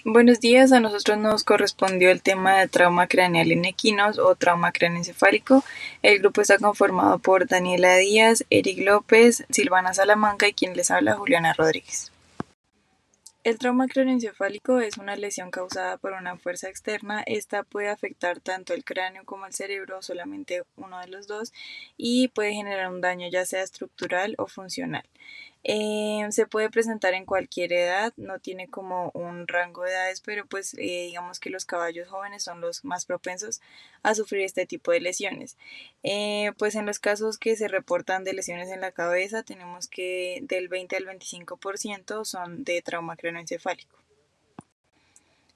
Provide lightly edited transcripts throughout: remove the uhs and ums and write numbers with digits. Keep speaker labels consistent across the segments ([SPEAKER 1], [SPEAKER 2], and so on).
[SPEAKER 1] Buenos días, a nosotros nos correspondió el tema de trauma craneal en equinos o trauma craneoencefálico. El grupo está conformado por Daniela Díaz, Eric López, Silvana Salamanca y quien les habla, Juliana Rodríguez. El trauma craneoencefálico es una lesión causada por una fuerza externa. Esta puede afectar tanto el cráneo como el cerebro, solamente uno de los dos, y puede generar un daño ya sea estructural o funcional. Se puede presentar en cualquier edad, no tiene como un rango de edades, pero pues digamos que los caballos jóvenes son los más propensos a sufrir este tipo de lesiones. Pues en los casos que se reportan de lesiones en la cabeza, tenemos que del 20 al 25% son de trauma craneoencefálico.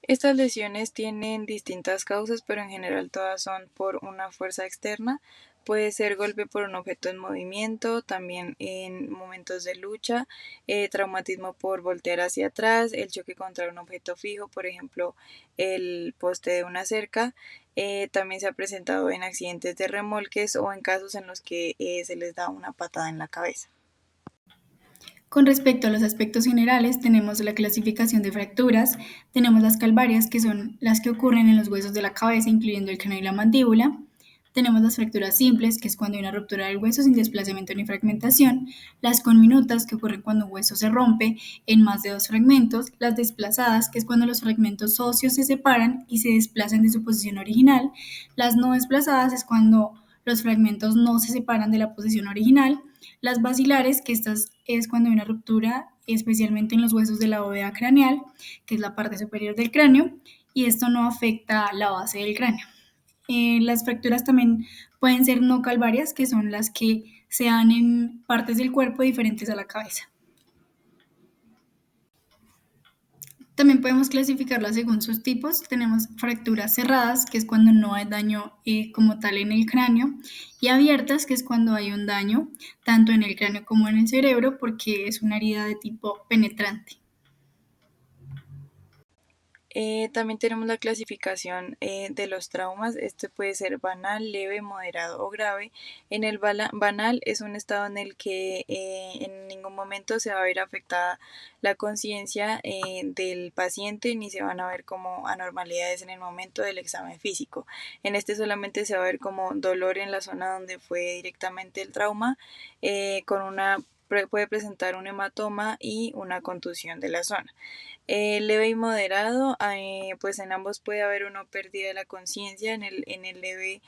[SPEAKER 1] Estas lesiones tienen distintas causas, pero en general todas son por una fuerza externa. Puede ser golpe por un objeto en movimiento, también en momentos de lucha, traumatismo por voltear hacia atrás, el choque contra un objeto fijo, por ejemplo, el poste de una cerca. También se ha presentado en accidentes de remolques o en casos en los que se les da una patada en la cabeza.
[SPEAKER 2] Con respecto a los aspectos generales, tenemos la clasificación de fracturas, tenemos las calvarias, que son las que ocurren en los huesos de la cabeza, incluyendo el cráneo y la mandíbula. Tenemos las fracturas simples, que es cuando hay una ruptura del hueso sin desplazamiento ni fragmentación. Las conminutas, que ocurren cuando un hueso se rompe en más de dos fragmentos. Las desplazadas, que es cuando los fragmentos óseos se separan y se desplazan de su posición original. Las no desplazadas es cuando los fragmentos no se separan de la posición original. Las basilares, que estas es cuando hay una ruptura, especialmente en los huesos de la bóveda craneal, que es la parte superior del cráneo, y esto no afecta la base del cráneo. Las fracturas también pueden ser no calvarias, que son las que se dan en partes del cuerpo diferentes a la cabeza. También podemos clasificarlas según sus tipos. Tenemos fracturas cerradas, que es cuando no hay daño como tal en el cráneo, y abiertas, que es cuando hay un daño tanto en el cráneo como en el cerebro, porque es una herida de tipo penetrante.
[SPEAKER 1] También tenemos la clasificación de los traumas. Este puede ser banal, leve, moderado o grave. En el banal es un estado en el que en ningún momento se va a ver afectada la conciencia del paciente ni se van a ver como anormalidades en el momento del examen físico. En este solamente se va a ver como dolor en la zona donde fue directamente el trauma, con una puede presentar un hematoma y una contusión de la zona. Leve y moderado, pues en ambos puede haber una pérdida de la conciencia. En el leve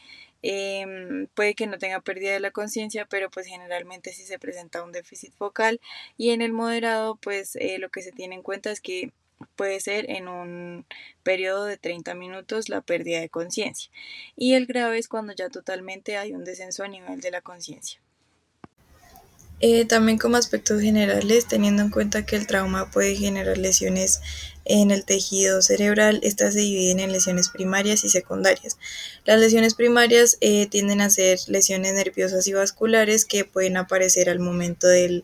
[SPEAKER 1] puede que no tenga pérdida de la conciencia, pero pues generalmente sí se presenta un déficit focal. Y en el moderado, pues lo que se tiene en cuenta es que puede ser en un periodo de 30 minutos la pérdida de conciencia. Y el grave es cuando ya totalmente hay un descenso a nivel de la conciencia. También como aspectos generales, teniendo en cuenta que el trauma puede generar lesiones en el tejido cerebral, estas se dividen en lesiones primarias y secundarias. Las lesiones primarias tienden a ser lesiones nerviosas y vasculares que pueden aparecer al momento de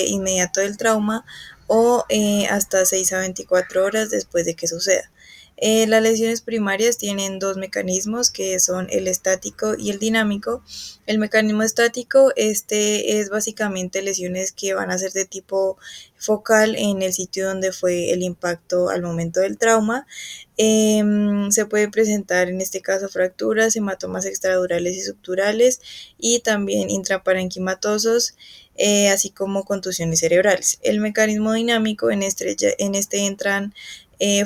[SPEAKER 1] inmediato del trauma o hasta 6 a 24 horas después de que suceda. Las lesiones primarias tienen dos mecanismos que son el estático y el dinámico. El mecanismo estático, este es básicamente lesiones que van a ser de tipo focal en el sitio donde fue el impacto al momento del trauma. Se puede presentar en este caso fracturas, hematomas extradurales y subdurales y también intraparenquimatosos, así como contusiones cerebrales. El mecanismo dinámico en este entran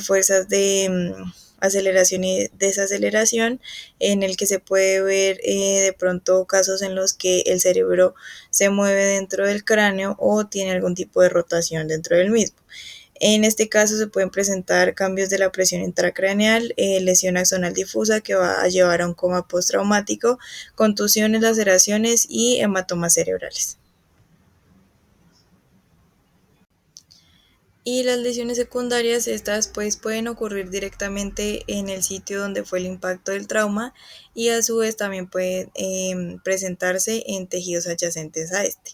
[SPEAKER 1] fuerzas de aceleración y desaceleración, en el que se puede ver de pronto casos en los que el cerebro se mueve dentro del cráneo o tiene algún tipo de rotación dentro del mismo. En este caso se pueden presentar cambios de la presión intracraneal, lesión axonal difusa que va a llevar a un coma postraumático, contusiones, laceraciones y hematomas cerebrales. Y las lesiones secundarias, estas pues pueden ocurrir directamente en el sitio donde fue el impacto del trauma y a su vez también pueden presentarse en tejidos adyacentes a este.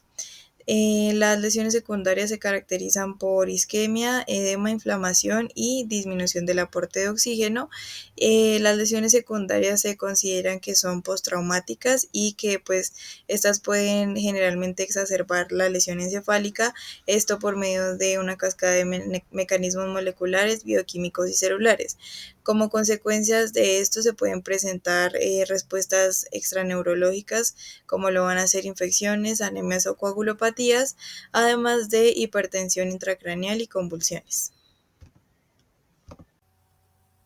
[SPEAKER 1] Las lesiones secundarias se caracterizan por isquemia, edema, inflamación y disminución del aporte de oxígeno. Las lesiones secundarias se consideran que son postraumáticas y que pues estas pueden generalmente exacerbar la lesión encefálica, esto por medio de una cascada de mecanismos moleculares, bioquímicos y celulares. Como consecuencias de esto se pueden presentar respuestas extraneurológicas, como lo van a ser infecciones, anemias o coagulopatías, además de hipertensión intracraneal y convulsiones.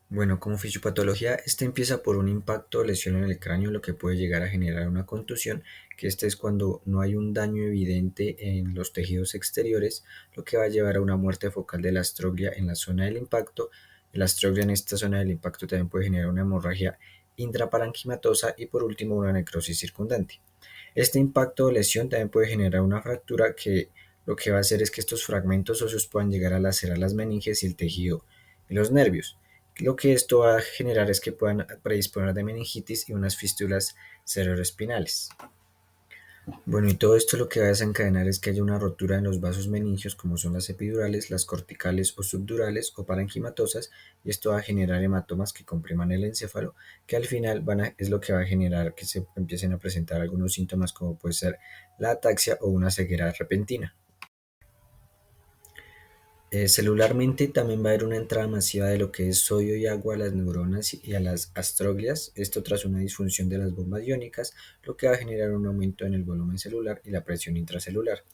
[SPEAKER 3] Bueno, como fisiopatología, este empieza por un impacto o lesión en el cráneo, lo que puede llegar a generar una contusión, que este es cuando no hay un daño evidente en los tejidos exteriores, lo que va a llevar a una muerte focal de la astroglia en la zona del impacto. La astroglia en esta zona del impacto también puede generar una hemorragia intraparenquimatosa y por último una necrosis circundante. Este impacto o lesión también puede generar una fractura que lo que va a hacer es que estos fragmentos óseos puedan llegar a lacerar las meninges y el tejido y los nervios. Lo que esto va a generar es que puedan predisponer de meningitis y unas fístulas cerebroespinales. Bueno, y todo esto lo que va a desencadenar es que haya una rotura en los vasos meningios, como son las epidurales, las corticales o subdurales o parenquimatosas, y esto va a generar hematomas que compriman el encéfalo, que al final es lo que va a generar que se empiecen a presentar algunos síntomas como puede ser la ataxia o una ceguera repentina. Celularmente también va a haber una entrada masiva de lo que es sodio y agua a las neuronas y a las astroglias, esto tras una disfunción de las bombas iónicas, lo que va a generar un aumento en el volumen celular y la presión intracelular.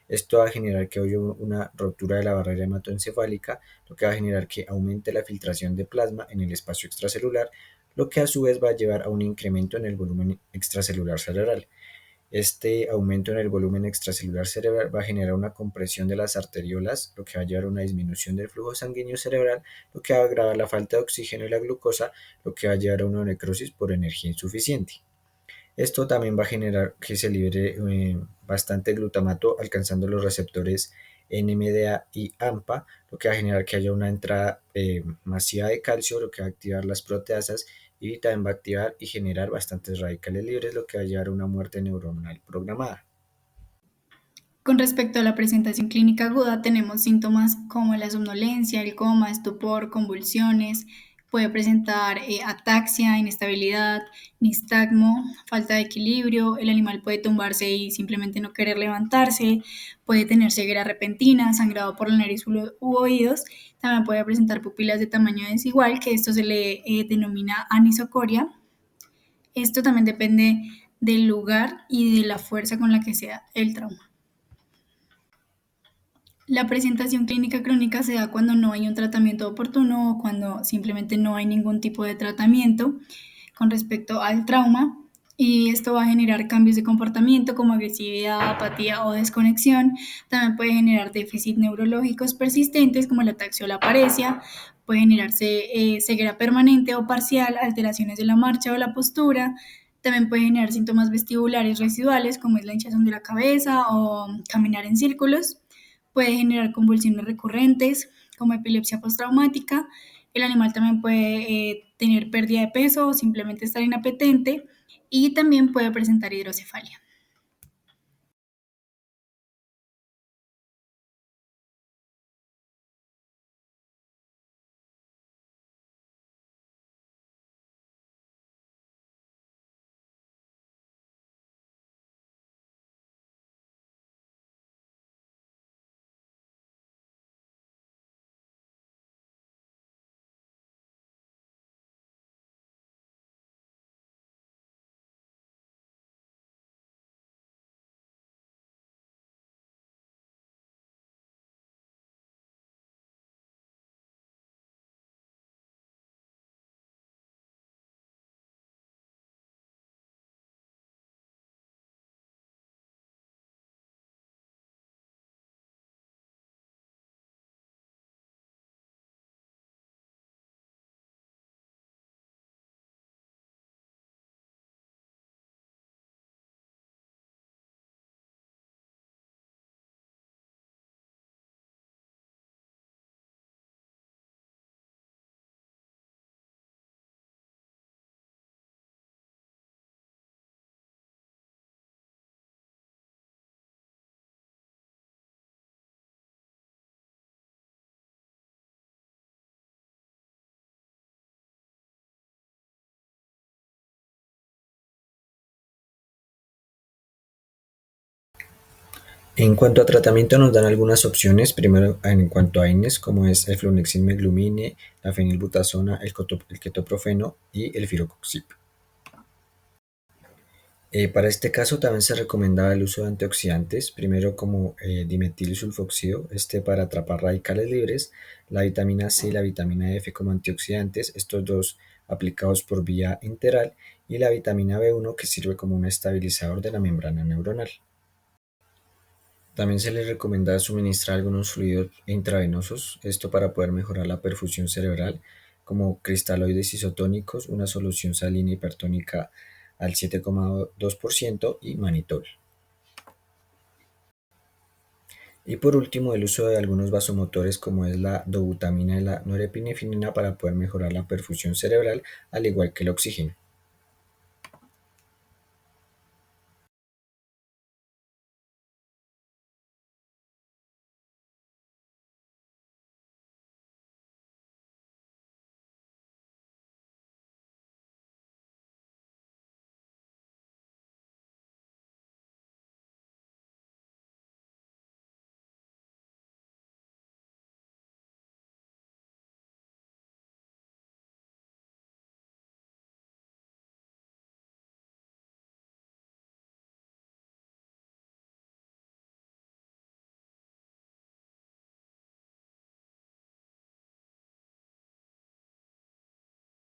[SPEAKER 3] Esto va a generar que haya una ruptura de la barrera hematoencefálica, lo que va a generar que aumente la filtración de plasma en el espacio extracelular, lo que a su vez va a llevar a un incremento en el volumen extracelular cerebral. Este aumento en el volumen extracelular cerebral va a generar una compresión de las arteriolas, lo que va a llevar a una disminución del flujo sanguíneo cerebral, lo que va a agravar la falta de oxígeno y la glucosa, lo que va a llevar a una necrosis por energía insuficiente. Esto también va a generar que se libere bastante glutamato alcanzando los receptores NMDA y AMPA, lo que va a generar que haya una entrada masiva de calcio, lo que va a activar las proteasas y también va a activar y generar bastantes radicales libres, lo que va a llevar a una muerte neuronal programada.
[SPEAKER 2] Con respecto a la presentación clínica aguda, tenemos síntomas como la somnolencia, el coma, estupor, convulsiones, puede presentar ataxia, inestabilidad, nistagmo, falta de equilibrio, el animal puede tumbarse y simplemente no querer levantarse, puede tener ceguera repentina, sangrado por la nariz u oídos, también puede presentar pupilas de tamaño desigual, que esto se le denomina anisocoria. Esto también depende del lugar y de la fuerza con la que sea el trauma. La presentación clínica crónica se da cuando no hay un tratamiento oportuno o cuando simplemente no hay ningún tipo de tratamiento con respecto al trauma, y esto va a generar cambios de comportamiento como agresividad, apatía o desconexión. También puede generar déficits neurológicos persistentes como la ataxia o la paresia. Puede generarse ceguera permanente o parcial, alteraciones de la marcha o la postura. También puede generar síntomas vestibulares residuales como es la hinchazón de la cabeza o caminar en círculos. Puede generar convulsiones recurrentes, como epilepsia postraumática. El animal también puede tener pérdida de peso o simplemente estar inapetente, y también puede presentar hidrocefalia.
[SPEAKER 3] En cuanto a tratamiento nos dan algunas opciones, primero en cuanto a INES, como es el flunexilmeglumine, la fenilbutazona, el ketoprofeno y el firocoxib. Para este caso también se recomendaba el uso de antioxidantes, primero como dimetilsulfoxide, para atrapar radicales libres, la vitamina C y la vitamina F como antioxidantes, estos dos aplicados por vía enteral, y la vitamina B1 que sirve como un estabilizador de la membrana neuronal. También se les recomienda suministrar algunos fluidos intravenosos, esto para poder mejorar la perfusión cerebral, como cristaloides isotónicos, una solución salina hipertónica al 7,2% y manitol. Y por último, el uso de algunos vasomotores como es la dobutamina y la norepinefrina para poder mejorar la perfusión cerebral, al igual que el oxígeno.